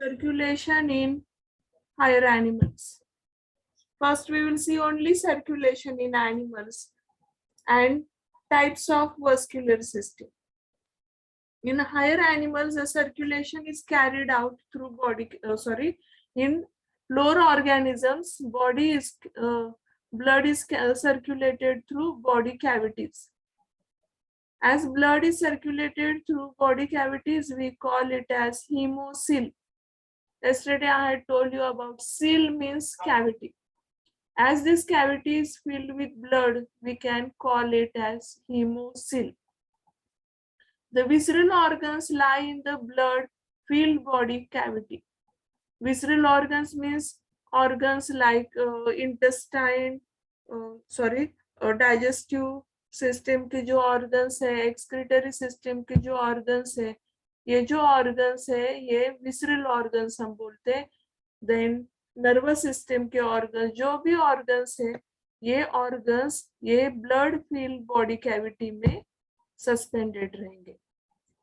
circulation in higher animals. First, we will see only circulation in animals and types of vascular system. In higher animals, the circulation is carried out through body. In lower organisms, blood is circulated through body cavities. As blood is circulated through body cavities, we call it as hemocoel. Yesterday I had told you about cell means cavity. As this cavity is filled with blood, we can call it as hemocoel. The visceral organs lie in the blood-filled body cavity. Visceral organs means organs like intestine, digestive system के जो organs है, excretory system के जो organs है, ये जो organs है ये विसरल ऑर्गन्स हम बोलते हैं. देन नर्वस सिस्टम के ऑर्गन्स, जो भी ऑर्गन्स है ये ऑर्गन्स ये ब्लड फील्ड बॉडी कैविटी में सस्पेंडेड रहेंगे.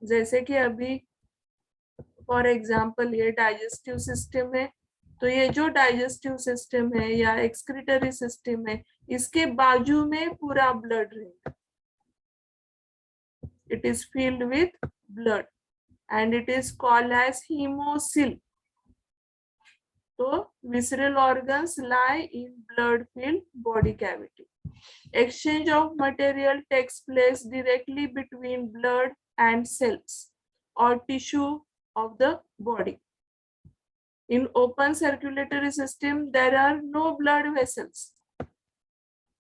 जैसे कि अभी फॉर एग्जांपल ये डाइजेस्टिव सिस्टम है, तो ये जो डाइजेस्टिव सिस्टम है या एक्सक्रीटरी सिस्टम है, इसके बाजू में पूरा ब्लड रहेगा. It is filled with blood and it is called as hemocoel. तो visceral organs lie in blood filled body cavity. Exchange of material takes place directly between blood and cells or tissue of the body. In open circulatory system, there are no blood vessels.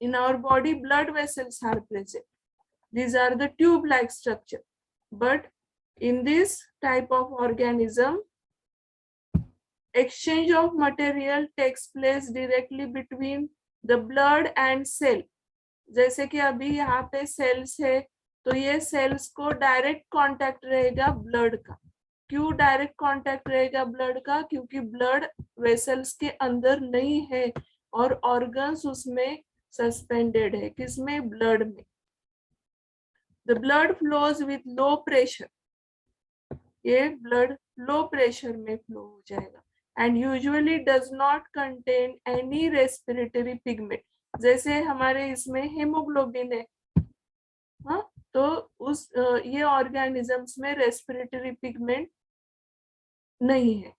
In our body, blood vessels are present. These are the tube-like structure. But in this type of organism, exchange of material takes place directly between the blood and cell. जैसे कि अभी यहाँ पे cells है, तो ये cells को direct contact रहेगा blood का. क्यों डायरेक्ट कांटेक्ट रहेगा ब्लड का? क्योंकि ब्लड वेसल्स के अंदर नहीं है और ऑर्गन्स उसमें सस्पेंडेड है. किसमें? ब्लड में. The blood flows with low pressure. ये ब्लड लो प्रेशर में फ्लो हो जाएगा and usually does not contain any respiratory pigment. जैसे हमारे इसमें हेमोग्लोबिन है, हाँ, तो उस ये ऑर्गेनिजम्स में रेस्पिरेटरी पिगमेंट नहीं है.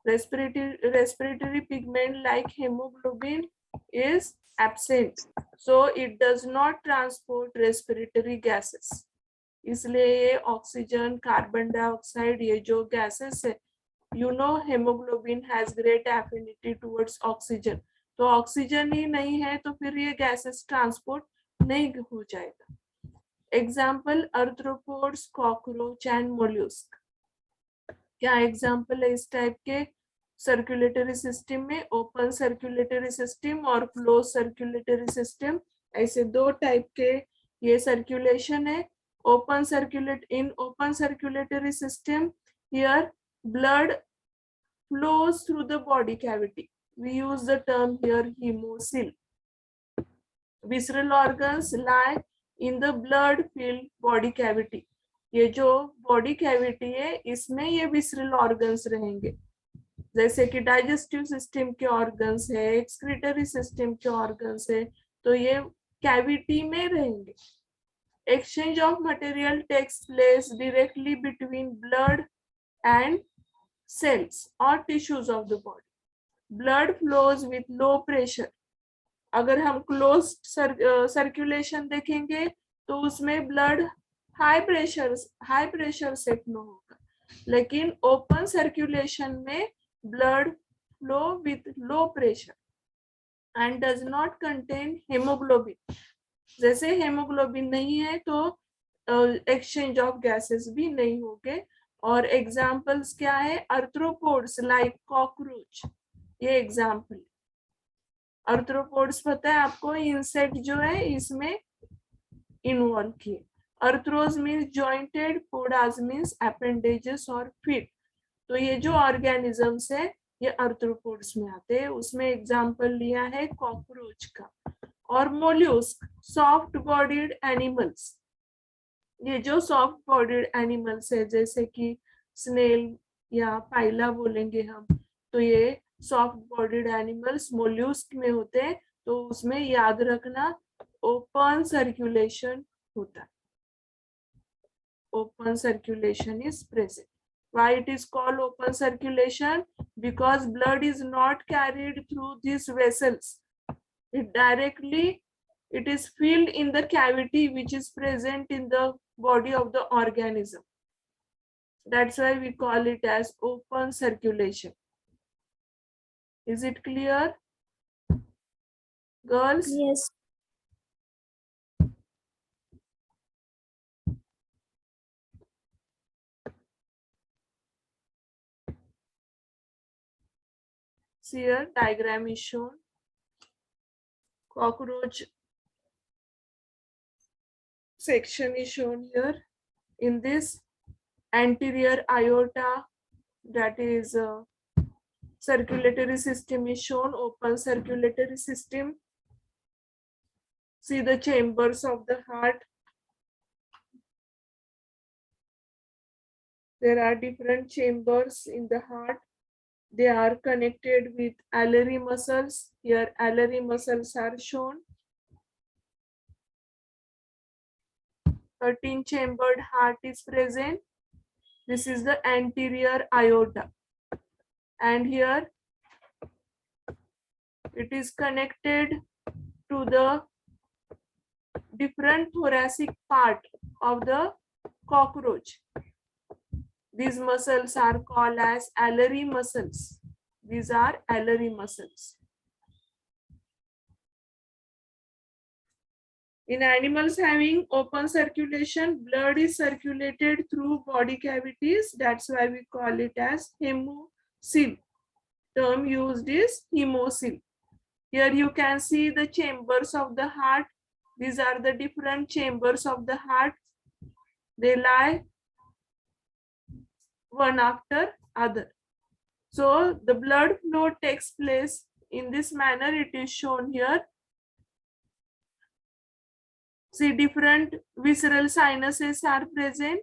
Respiratory pigment like haemoglobin is absent, so it does not transport respiratory gases. इसलिए ये ऑक्सीजन, कार्बन डाइऑक्साइड, ये जो गैसेस है, you know haemoglobin has great affinity towards oxygen. तो ऑक्सीजन ही नहीं है तो फिर ये गैसेस ट्रांसपोर्ट नहीं हो जाएगा. Example arthropods, cockroach and mollusc. क्या एग्जाम्पल है इस टाइप के सर्कुलेटरी सिस्टम में? ओपन सर्कुलेटरी सिस्टम और क्लोज सर्कुलेटरी सिस्टम. ऐसे दो टाइप के ये सर्कुलेशन है. Open circulatory system, here blood flows through the body cavity. We use the term here hemocoel. Visceral organs lie in the blood-filled body cavity. ये जो body cavity है इसमें ये विसरल ऑर्गन्स रहेंगे. जैसे कि डाइजेस्टिव सिस्टम के ऑर्गन्स है, एक्सक्रीटरी सिस्टम के ऑर्गन्स है, तो ये कैविटी में रहेंगे. Exchange of material takes place directly between blood and cells or tissues of the body. Blood flows with low pressure. अगर हम closed circulation देखेंगे तो उसमें blood हाई प्रेशर से फ्लो होगा. लेकिन ओपन सर्कुलेशन में blood flow with low pressure and does not contain hemoglobin. जैसे हेमोग्लोबिन नहीं है तो एक्सचेंज ऑफ गैसेस भी नहीं होंगे. और एग्जाम्पल्स क्या है? आर्थ्रोपोड्स लाइक कॉकरोच, ये एग्जाम्पल. आर्थ्रोपोड्स पता है आपको, इंसेक्ट जो है इसमें इन्वॉल्व किए. आर्थ्रोज मीन्स जॉइंटेड, पोडाज मीन्स अपेंडेजेस और फीट. तो ये जो ऑर्गेनिजम्स है ये आर्थ्रोपोड्स में आते हैं. उसमें एग्जाम्पल लिया है कॉकरोच का. और मोल्यूस्क, सॉफ्ट बॉडीड एनिमल्स. ये जो सॉफ्ट बॉडीड एनिमल्स है जैसे कि स्नेल, या पाइला बोलेंगे हम। तो ये सॉफ्ट बॉडीड एनिमल्स मोल्यूस्क में होते हैं, तो उसमें याद रखना ओपन सर्कुलेशन होता है। Open circulation is present. Why it is called open circulation? Because blood is not carried through these vessels. It is filled in the cavity which is present in the body of the organism. That's why we call it as open circulation. Is it clear, girls? Yes. See here, diagram is shown. Cockroach section is shown here. In this anterior aorta, that is circulatory system is shown, open circulatory system. See the chambers of the heart. There are different chambers in the heart. They are connected with alveolar muscles. Here alveolar muscles are shown. 13 chambered heart is present. This is the anterior aorta. And here it is connected to the different thoracic part of the cockroach. These muscles are called as alveolar muscles. These are alveolar muscles. In animals having open circulation, blood is circulated through body cavities. That's why we call it as hemocoel. Term used is hemocoel. Here you can see the chambers of the heart. These are the different chambers of the heart. They lie one after other. So the blood flow takes place in this manner. It is shown here. See, different visceral sinuses are present.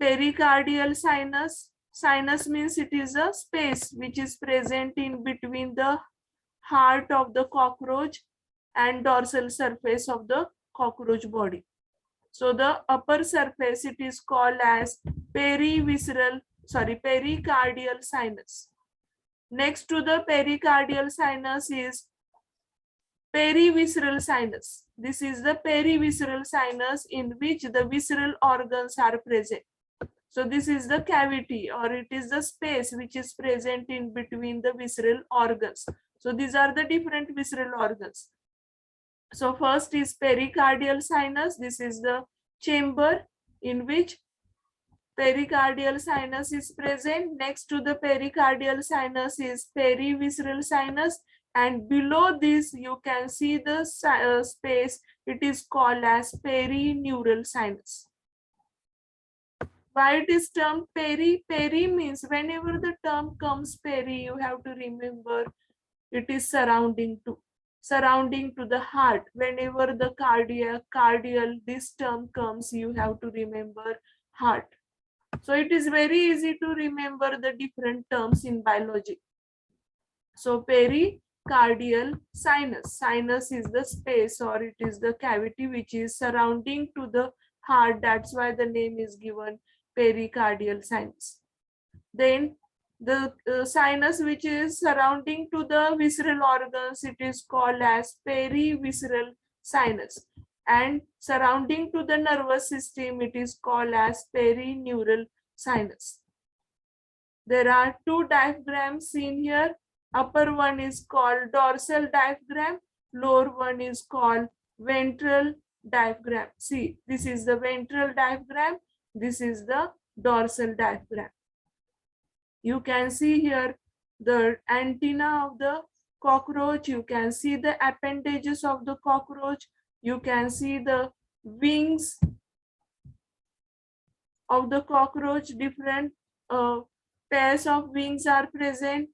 Pericardial sinus. Sinus means it is a space which is present in between the heart of the cockroach and dorsal surface of the cockroach body. So the upper surface, it is called as pericardial sinus. Next to the pericardial sinus is perivisceral sinus. This is the perivisceral sinus in which the visceral organs are present. So this is the cavity, or it is the space which is present in between the visceral organs. So these are the different visceral organs. So first is pericardial sinus. This is the chamber in which pericardial sinus is present. Next to the pericardial sinus is perivisceral sinus, and below this you can see the space. It is called as perineural sinus. Why it is termed peri? Peri means whenever the term comes peri, you have to remember it is surrounding to the heart. Whenever the cardial, this term comes, you have to remember heart. So it is very easy to remember the different terms in biology. So pericardial sinus. Sinus is the space, or it is the cavity which is surrounding to the heart. That's why the name is given pericardial sinus. Then the sinus which is surrounding to the visceral organs, it is called as perivisceral sinus, and surrounding to the nervous system, it is called as perineural sinus. There are two diaphragms seen here. Upper one is called dorsal diaphragm, lower one is called ventral diaphragm. See, this is the ventral diaphragm, this is the dorsal diaphragm. You can see here the antenna of the cockroach. You can see the appendages of the cockroach. You can see the wings of the cockroach. Different pairs of wings are present.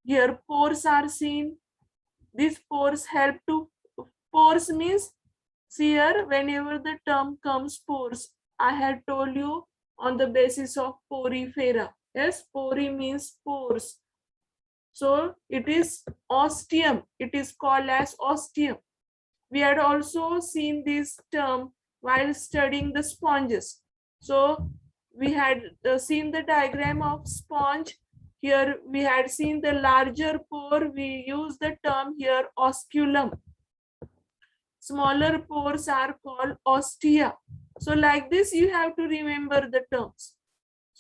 Here pores are seen. These pores help to, pores means, see here, whenever the term comes pores, I had told you on the basis of porifera. Yes, pori means pores. So it is ostium. It is called as ostium. We had also seen this term while studying the sponges. So we had seen the diagram of sponge. Here we had seen the larger pore. We use the term here osculum. Smaller pores are called ostia. So like this, you have to remember the terms.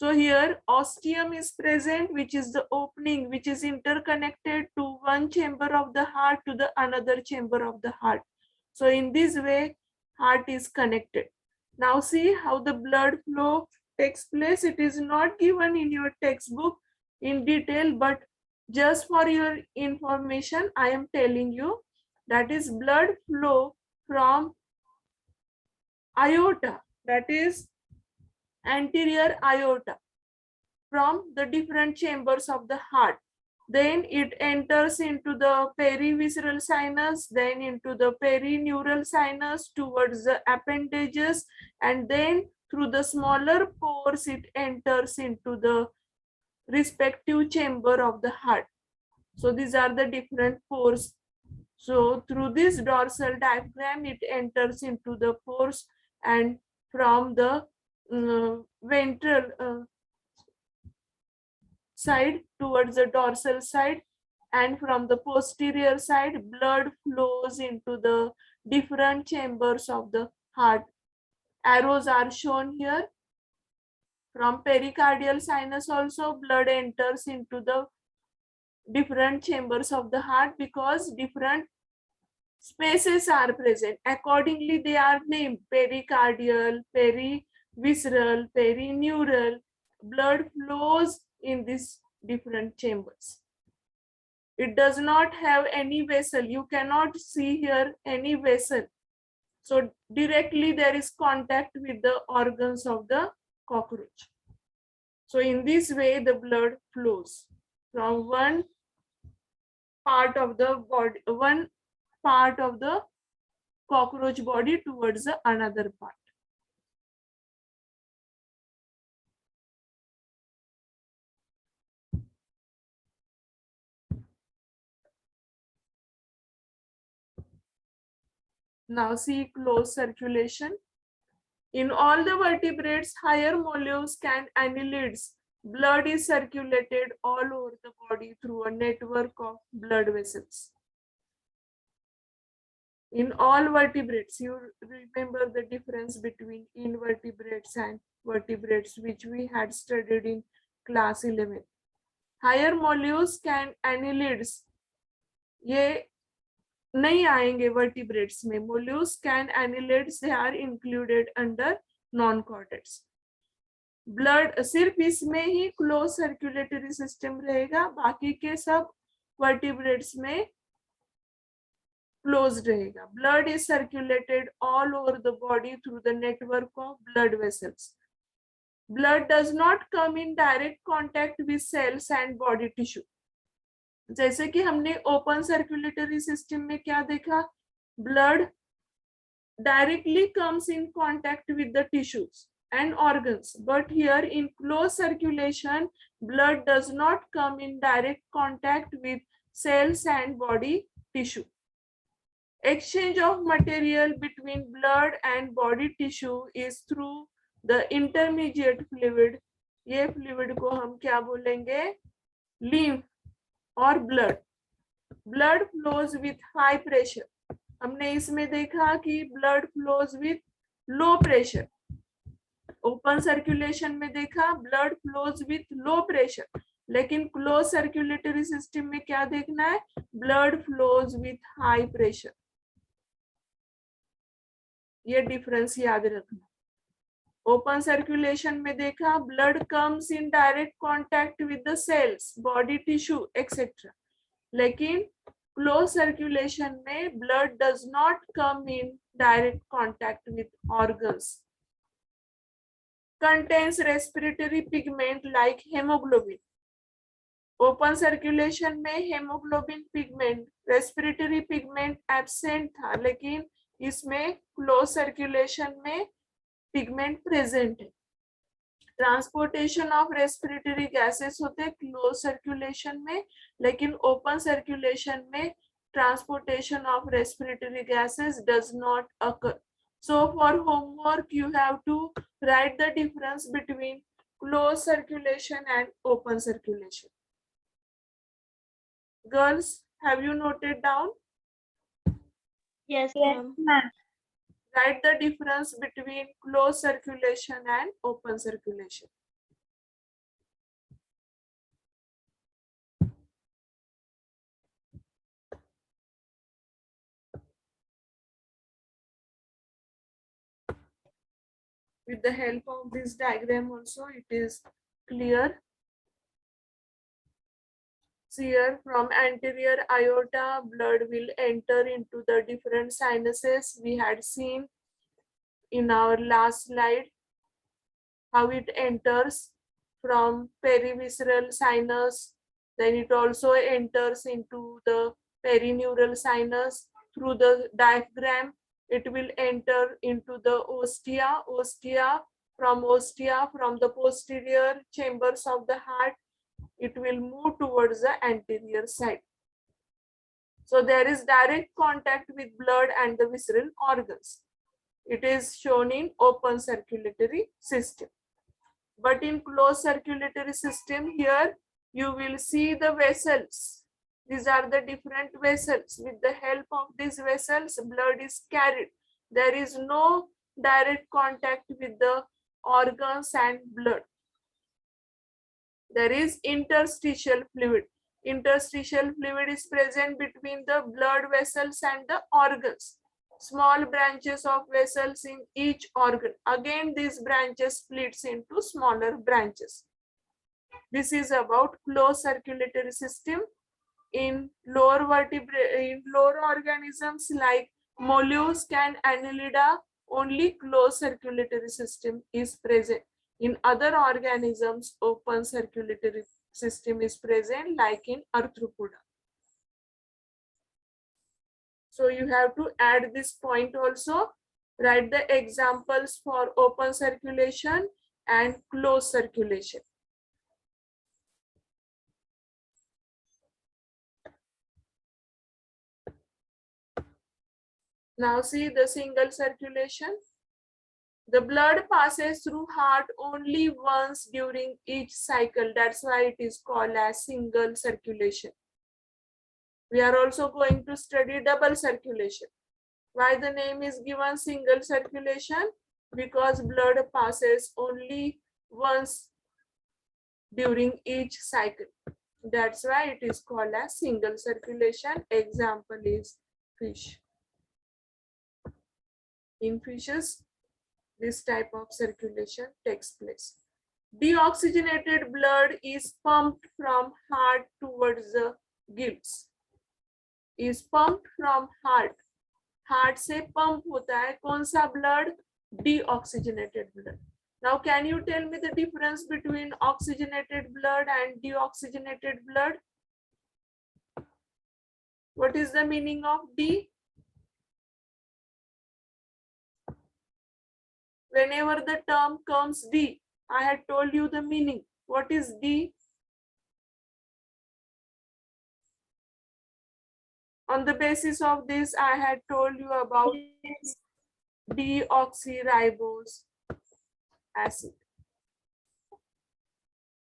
So here ostium is present, which is the opening, which is interconnected to one chamber of the heart to the another chamber of the heart. So in this way, heart is connected. Now see how the blood flow takes place. It is not given in your textbook in detail, but just for your information, I am telling you that is blood flow from aorta, that is anterior aorta, from the different chambers of the heart. Then it enters into the perivisceral sinus, then into the perineural sinus towards the appendages, and then through the smaller pores it enters into the respective chamber of the heart. So these are the different pores. So through this dorsal diaphragm it enters into the pores, and from the ventral side towards the dorsal side, and from the posterior side blood flows into the different chambers of the heart. Arrows are shown here. From pericardial sinus also blood enters into the different chambers of the heart because different spaces are present. Accordingly they are named pericardial, perivisceral, perineural. Blood flows in these different chambers. It does not have any vessel. You cannot see here any vessel. So directly there is contact with the organs of the cockroach. So in this way the blood flows from one part of the body, one part of the cockroach body towards the another part. Now see closed circulation. In all the vertebrates, higher mollusks and annelids, blood is circulated all over the body through a network of blood vessels. In all vertebrates, you remember the difference between invertebrates and vertebrates, which we had studied in class 11. Higher mollusks and annelids, ये नहीं आएंगे vertebrates में. Mollusks and annelids they are included under non-chordates. Blood सिर्फ इसमें ही close circulatory system रहेगा, बाकी के सब वर्टिब्रेट्स में क्लोज्ड रहेगा. Blood is circulated all over the body through the network of blood vessels. Blood does not come in direct contact with cells and body tissue. जैसे कि हमने ओपन सर्कुलेटरी सिस्टम में क्या देखा, blood directly comes in contact with the tissues and organs, but here in closed circulation blood does not come in direct contact with cells and body tissue. Exchange of material between blood and body tissue is through the intermediate fluid. ये fluid को हम क्या बोलेंगे, lymph और blood. Blood flows with high pressure. हमने इसमें देखा कि blood flows with low pressure. Open circulation में देखा blood flows with low pressure, लेकिन क्लोज सर्कुलेटरी सिस्टम में क्या देखना है, blood flows with high pressure. ये डिफरेंस याद रखना. ओपन सर्कुलेशन में देखा blood comes in direct contact with the cells, body tissue etcetera, लेकिन क्लोज सर्कुलेशन में blood does not come in direct contact with organs. Contains respiratory pigment like hemoglobin. Open circulation में hemoglobin pigment, respiratory pigment absent था, लेकिन इसमें close circulation में pigment present है. Transportation of respiratory gases होते हैं close circulation में, लेकिन ओपन सर्कुलेशन में transportation of respiratory gases does not occur. So for homework you have to write the difference between closed circulation and open circulation. Girls, have you noted down? Yes, Yes, ma'am. ma'am. Write the difference between closed circulation and open circulation. With the help of this diagram also it is clear. See here, from anterior aorta blood will enter into the different sinuses. We had seen in our last slide how it enters from perivisceral sinus, then it also enters into the perineural sinus through the diaphragm. It will enter into the ostia, from the posterior chambers of the heart, it will move towards the anterior side. So there is direct contact with blood and the visceral organs. It is shown in open circulatory system. But in closed circulatory system, here you will see the vessels. These are the different vessels. With the help of these vessels, blood is carried. There is no direct contact with the organs and blood. There is interstitial fluid. Interstitial fluid is present between the blood vessels and the organs. Small branches of vessels in each organ. Again, these branches splits into smaller branches. This is about closed circulatory system. In lower organisms like mollusk and annelida, only closed circulatory system is present. In other organisms, open circulatory system is present, like in Arthropoda. So you have to add this point also. Write the examples for open circulation and closed circulation. Now see the single circulation. The blood passes through heart only once during each cycle. That's why it is called as single circulation. We are also going to study double circulation. Why the name is given single circulation? Because blood passes only once during each cycle. That's why it is called as single circulation. Example is fish. In fishes, this type of circulation takes place. Deoxygenated blood is pumped from heart towards the gills. Is pumped from heart. Heart से pump होता है कौन सा blood? Deoxygenated blood. Now can you tell me the difference between oxygenated blood and deoxygenated blood? What is the meaning of D? Whenever the term comes D, I had told you the meaning. What is D? On the basis of this, I had told you about deoxyribose acid.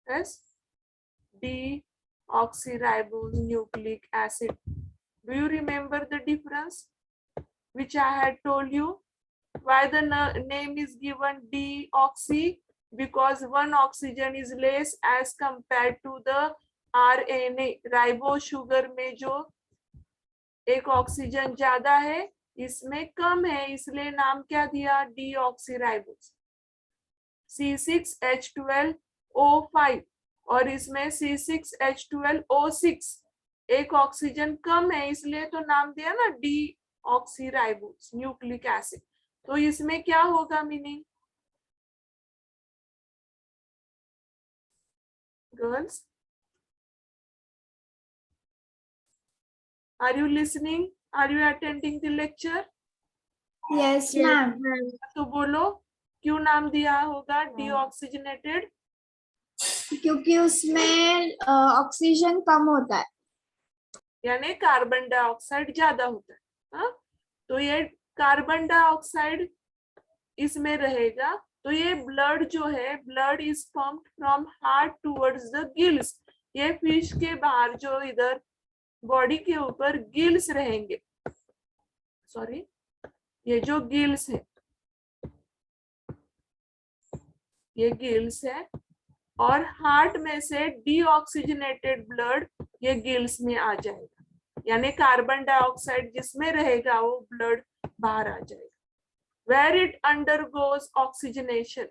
Yes, deoxyribose nucleic acid. Do you remember the difference which I had told you? Why the name is given deoxy? Because one oxygen is less as compared to the RNA. Ribo sugar में जो एक oxygen ज्यादा है इसमें कम है, इसलिए नाम क्या दिया? डीऑक्सीराइबोस. C6H12O5 और इसमें C6H12O6, एक ऑक्सीजन कम है इसलिए तो नाम दिया ना डीऑक्सीराइबोस न्यूक्लिक एसिड. तो इसमें क्या होगा meaning? Girls, are you listening? Are you attending the lecture? Yes, ma'am. तो बोलो क्यों नाम दिया होगा डीऑक्सीजनेटेड? क्योंकि उसमें ऑक्सीजन कम होता है। यानी कार्बन डाइऑक्साइड ज्यादा होता है। हाँ, तो ये कार्बन डाइऑक्साइड इसमें रहेगा, तो ये ब्लड जो है, blood is pumped from heart towards the gills. ये फिश के बाहर जो इधर बॉडी के ऊपर गिल्स रहेंगे, सॉरी ये जो गिल्स है, ये गिल्स है, और हार्ट में से डीऑक्सीजनेटेड ब्लड ये गिल्स में आ जाएगा, यानी कार्बन डाइऑक्साइड जिसमें रहेगा वो ब्लड बाहर आ जाएगा। वेर इट अंडरगोज ऑक्सीजनेशन,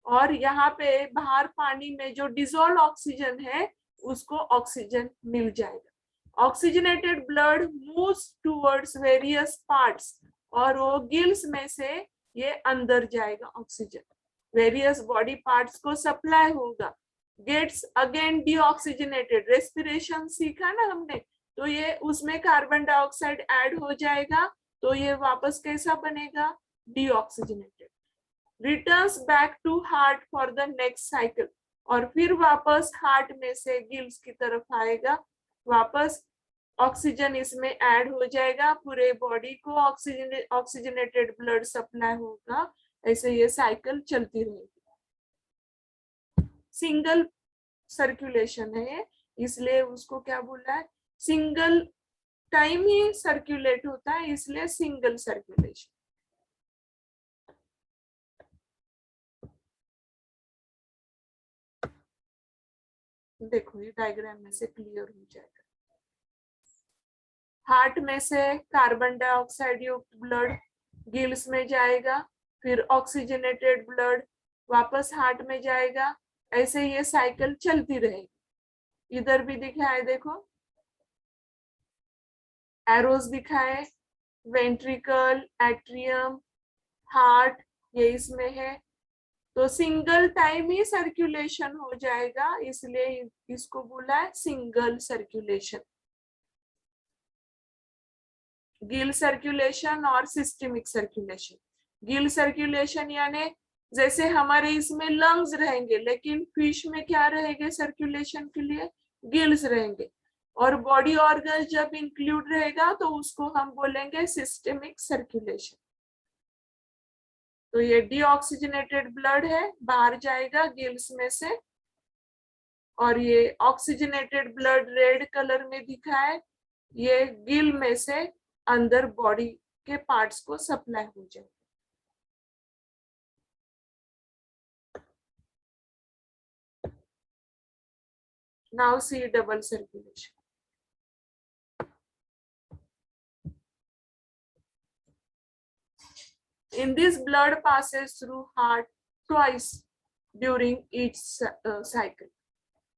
और यहाँ पे बाहर पानी में जो डिजोल्व ऑक्सीजन है उसको ऑक्सीजन मिल जाएगा। Oxygenated blood moves towards various parts, और वो गिल्स में से ये अंदर जाएगा ऑक्सीजन, वेरियस बॉडी पार्ट्स को सप्लाई होगा, गेट्स अगेन डीऑक्सीजनेटेड। रेस्पिरेशन सीखा ना हमने, तो ये उसमें कार्बन डाइऑक्साइड ऐड हो जाएगा, तो ये वापस कैसा बनेगा, deoxygenated. Returns back to heart for the next cycle, और फिर वापस हार्ट में से गिल्स की तरफ आएगा, वापस ऑक्सीजन इसमें ऐड हो जाएगा, पूरे बॉडी को ऑक्सीजनेटेड ब्लड सप्लाई होगा, ऐसे ये साइकिल चलती रहेगी। सिंगल सर्कुलेशन है, इसलिए उसको क्या बोला है, सिंगल टाइम ही सर्कुलेट होता है, इसलिए सिंगल सर्कुलेशन। देखो ये डायग्राम में से क्लियर हो जाएगा। हार्ट में से कार्बन डाइऑक्साइड युक्त ब्लड गिल्स में जाएगा, फिर ऑक्सीजनेटेड ब्लड वापस हार्ट में जाएगा, ऐसे ये साइकिल चलती रहेगी। इधर भी दिखाए देखो, एरोस दिखाए, वेंट्रिकल, एट्रियम, हार्ट, ये इसमें है, तो सिंगल टाइम ही सर्कुलेशन हो जाएगा, इसलिए इसको बोला है सिंगल सर्कुलेशन। गिल सर्कुलेशन और सिस्टमिक सर्कुलेशन। गिल सर्कुलेशन यानी जैसे हमारे इसमें लंग्स रहेंगे, लेकिन फिश में क्या रहेंगे सर्कुलेशन के लिए, गिल्स रहेंगे, और बॉडी ऑर्गन जब इंक्लूड रहेगा तो उसको हम बोलेंगे सिस्टमिक सर्कुलेशन। तो ये डीऑक्सीजनेटेड ब्लड है, बाहर जाएगा गिल्स में से, और ये ऑक्सीजनेटेड ब्लड रेड कलर में दिखा है, ये गिल में से अंदर बॉडी के पार्ट्स को सप्लाई हो जाएगा। Now see double circulation. In this, blood passes through heart twice during each cycle.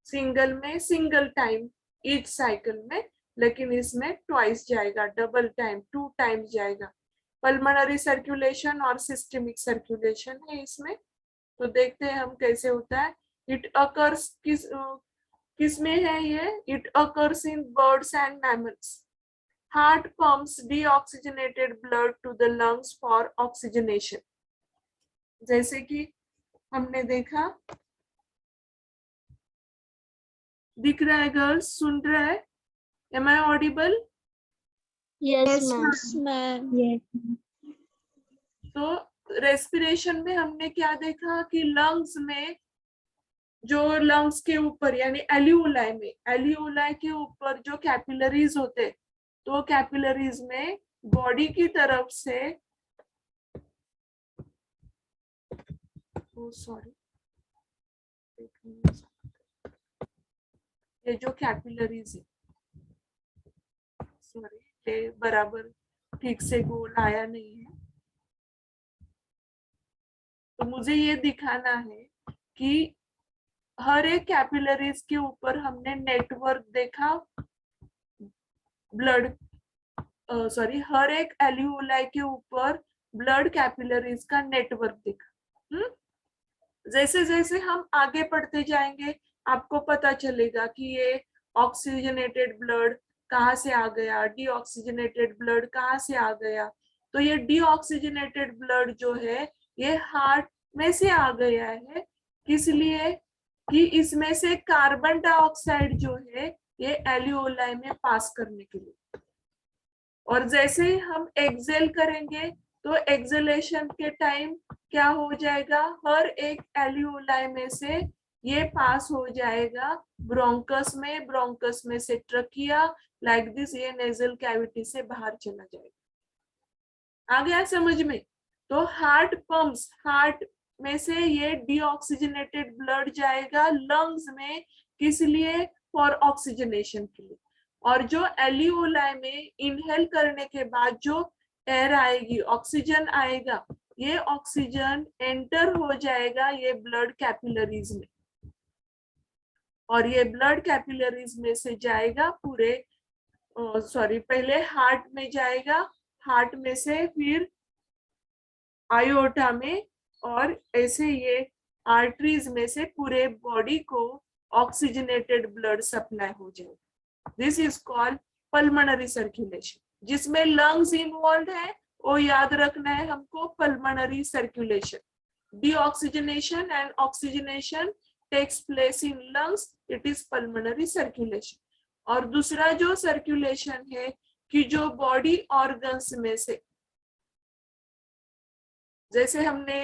Single में सिंगल टाइम ईच साइकिल में, लेकिन इसमें ट्वाइस जाएगा, डबल टाइम 2 टाइम्स जाएगा। पल्मोनरी सर्कुलेशन और सिस्टमिक सर्कुलेशन है इसमें, तो देखते हैं हम कैसे होता है। इट अकर्स किसमें है ये, it occurs in birds and mammals. Heart pumps deoxygenated blood to the lungs for oxygenation. जैसे कि हमने देखा, दिख रहा है गर्ल्स, सुन रहा है, M I audible? Yes, ma'am. तो रेस्पिरेशन में हमने क्या देखा कि लंग्स में, जो लंग्स के ऊपर यानी एल्यूलाई में, एल्यूलाई के ऊपर जो कैपिलरीज होते, तो कैपिलरीज में बॉडी की तरफ से, सॉरी ये जो कैपिलरीज है, सॉरी ये बराबर ठीक से गोल आया नहीं है, तो मुझे ये दिखाना है कि हर एक कैपिलरीज के ऊपर हमने नेटवर्क देखा, ब्लड सॉरी हर एक एल्यूलाई के ऊपर ब्लड कैपिलरीज का नेटवर्क दिखा। जैसे जैसे हम आगे बढ़ते जाएंगे आपको पता चलेगा कि ये ऑक्सीजनेटेड ब्लड कहाँ से आ गया, डीऑक्सीजनेटेड ब्लड कहाँ से आ गया। तो ये डीऑक्सीजनेटेड ब्लड जो है ये हार्ट में से आ गया है, किस लिए, कि इसमें से कार्बन डाइऑक्साइड जो है ये एल्यूलाई में पास करने के लिए, और जैसे ही हम एक्सेल करेंगे तो एक्सेलेशन के टाइम क्या हो जाएगा, हर एक एल्यूलाई में से ये पास हो जाएगा ब्रोंकस में, ब्रोंकस में से ट्रकिया, लाइक दिस, ये नेजल कैविटी से बाहर चला जाएगा। आ गया समझ में? तो हार्ट पंप्स, हार्ट में से ये डीऑक्सीजनेटेड ब्लड जाएगा लंग्स में, किस लिए? फॉर ऑक्सीजनेशन के लिए। और जो एल्यूलाई में इनहेल करने के बाद जो एयर आएगी, ऑक्सीजन आएगा, ये ऑक्सीजन एंटर हो जाएगा ये ब्लड कैपिलरीज में, और ये ब्लड कैपिलरीज में से जाएगा पूरे पहले हार्ट में जाएगा, हार्ट में से फिर आयोटा में, और ऐसे ये आर्टरीज में से पूरे बॉडी को ऑक्सीजनेटेड ब्लड सप्लाई हो जाएगा। This is called pulmonary circulation. जिसमें लंग्स इन्वॉल्व है वो याद रखना है हमको, pulmonary circulation. Deoxygenation and oxygenation takes place in lungs, it is pulmonary circulation. और दूसरा जो सर्कुलेशन है कि जो बॉडी ऑर्गन्स में से, जैसे हमने